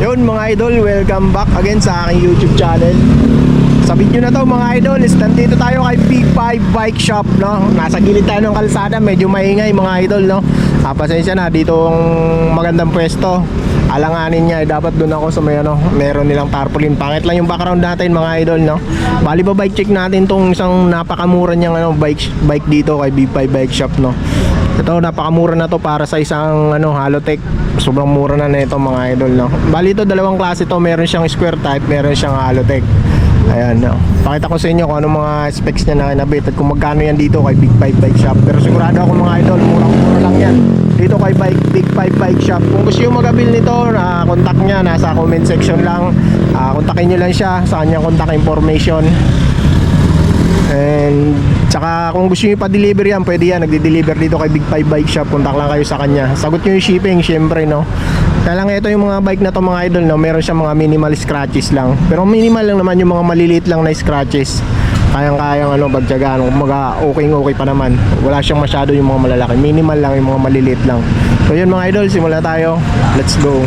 Yun mga idol, welcome back again sa aking YouTube channel. Sa video na to mga idol, is nandito tayo kay Big 5 Bike Shop, no? Nasa gilid tayo ng kalsada, medyo maingay mga idol, no? Pasensya na, dito ang magandang pwesto. Alanganin niya, dapat doon ako sa may ano, meron nilang tarpaulin. Pangit lang yung background natin mga idol, no? Bali ba bike check natin tong isang napakamura niyang ano, bike dito kay Big 5 Bike Shop, no? Ito napakamura na to para sa isang ano, Halotech. Sobrang mura na nito mga idol, no? Bali ito dalawang klase to, meron siyang square type, meron siyang Halotech. Ayan, no? Pakita ko sa inyo kung ano mga specs niya na kinabit at kung magkano yan dito kay Big 5 Bike Shop. Pero sigurado ako mga idol, murang-mura lang yan dito kay Big 5 Bike Shop. Kung gusto nyo mag-avail nito, contact niya nasa comment section lang. Kontakin nyo lang siya sa kanyang contact information. And tsaka kung gusto nyo pa-deliver yan, pwede yan, nagde-deliver dito kay Big 5 Bike Shop. Contact lang kayo sa kanya. Sagot nyo yung shipping, syempre, no? Kaya lang ito yung mga bike na to mga idol, no? Meron siyang mga minimal scratches lang. Pero minimal lang naman yung mga maliliit lang na scratches. Kayang-kayang ano, bagtyagaan. Kumaga okay pa naman. Wala siyang masyado yung mga malalaki. Minimal lang yung mga maliliit lang. So yun mga idol, simula tayo. Let's go.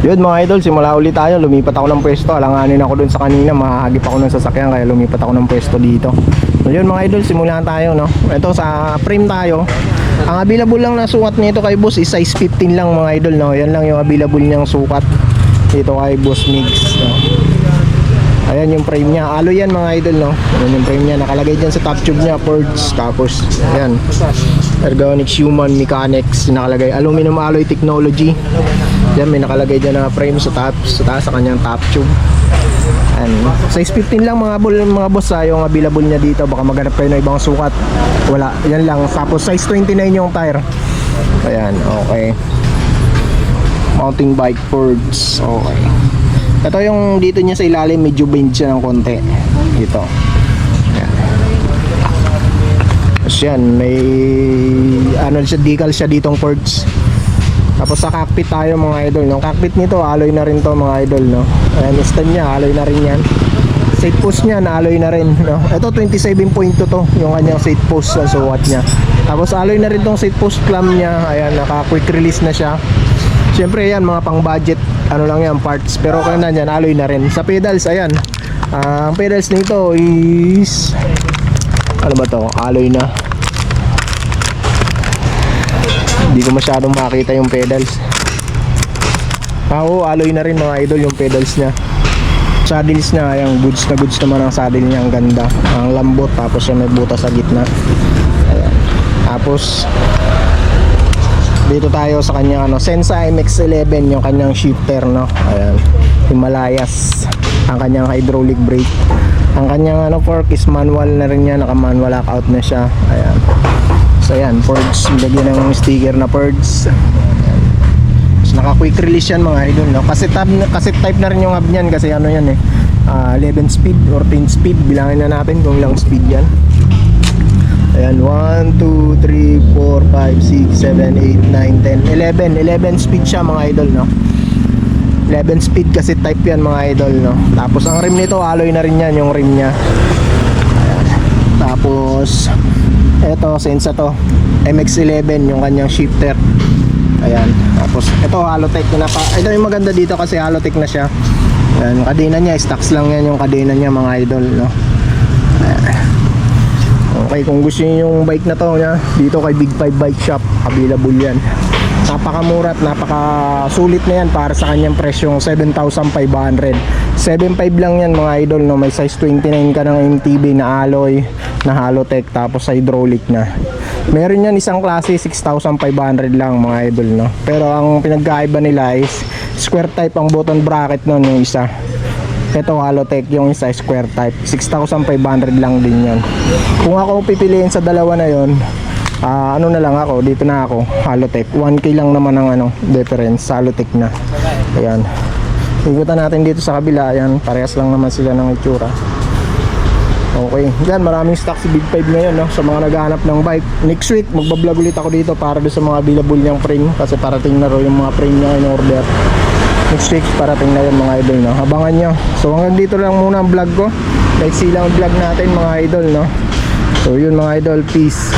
Yun mga idol, simula ulit tayo. Lumipat ako ng pwesto. Alanganin ako dun sa kanina, mahagip ako ng sasakyan, kaya lumipat ako ng pwesto dito. So yun mga idol, simulan tayo, no? Ito sa frame tayo. Ang available lang na sukat nito kay boss is size 15 lang mga idol, no? Yan lang yung available niyang sukat dito kay Boss Migs, no? Ayan yung frame niya. Alloy yan mga idol, no? Ayan yung frame niya. Nakalagay dyan sa top tube niya, Fords. Tapos, ayan, Ergonics Human Mechanics. Nakalagay aluminum alloy technology. Yan, may nakalagay dyan na frame sa taas sa kanyang top tube. And size 15 lang mga boss, yung available niya dito. Baka maghanap kayo ng ibang sukat. Wala, yan lang. Tapos size 29 yung tire. Ayan, okay. Mountain bike Fords. Okay. Ito yung dito niya sa ilalim, medyo bend siya ng konti. Dito. Ayan. Tapos yan, may ano siya, decal siya ditong Fords. Tapos sa cockpit tayo mga idol, no? Cockpit nito, alloy na rin to mga idol, no? Ayan, stand niya, alloy na rin yan. Seat post niya, alloy na rin, no? Ito 27.2 to, yung kanyang seat post sa suwat niya. Tapos alloy na rin tong seat post clamp niya. Ayan, naka quick release na siya. Siyempre yan, mga pang budget, ano lang yan, parts. Pero kaya yan, alloy na rin. Sa pedals, ayan. Ang pedals nito is, ano ba to? Alloy na. Hindi ko masyadong makita yung pedals. Oo, alloy na rin mga idol yung pedals niya. Saddles niya, yung goods naman ang saddle niya. Ang ganda, ang lambot. Tapos yung may butas sa gitna. Ayan. Tapos dito tayo sa kanyang ano, Sensa MX-11, yung kanyang shifter, no? Ayan, Himalayas. Ang kanyang hydraulic brake. Ang kanyang ano, fork is manual na rin yan. Naka-manual lockout na siya. Ayan. So ayan, Fords, lagyan ng sticker na Fords. So, naka quick release yan mga idol, no? Kasi type na rin yung hub niyan kasi ano yan eh, 11 speed or 10 speed. Bilangin na natin kung ilang speed yan. Ayan, 1, 2, 3, 4, 5, 6, 7, 8, 9, 10, 11 speed siya mga idol, no? 11 speed kasi type yan mga idol, no? Tapos ang rim nito, alloy na rin yan yung rim nya. Ayan. Tapos eto, Sensa to, MX-11 yung kanyang shifter. Ayan. Tapos ito, Halotech na pa. Ito yung maganda dito kasi Halotech na siya. Ayan, yung kadena niya, stocks lang yan yung kadena niya mga idol, no? Ayan. Okay, kung gusto niyo yung bike na to, dito kay Big 5 Bike Shop, available yan. Napakamura at napakasulit na yan para sa kanyang presyong 7,500. 7.5 lang yan mga idol, no? May size 29 ka ng MTB na alloy na Halotech, tapos hydraulic na. Meron yan isang klase 6,500 lang mga idol, no? Pero ang pinagkaiba nila is square type ang button bracket nun yung isa. Ito Halotech, yung isa square type. 6,500 lang din yan. Kung ako pipiliin sa dalawa na yon, ano na lang ako, dito na ako, Halotech. 1K lang naman ang ano, difference, Halotech na. Ayan. Ikutan natin dito sa kabila. Ayan, parehas lang naman sila ng itsura. Okay, yan, maraming stock si Big 5 ngayon, no? Sa mga naghahanap ng bike. Next week, magbablog ulit ako dito para doon sa mga available niyang frame. Kasi parating na rin yung mga frame niya in order. Next week, parating na yun mga idol, no? Abangan nyo. So hanggang dito lang muna ang vlog ko. Next silang vlog natin mga idol, no? So yun mga idol, peace.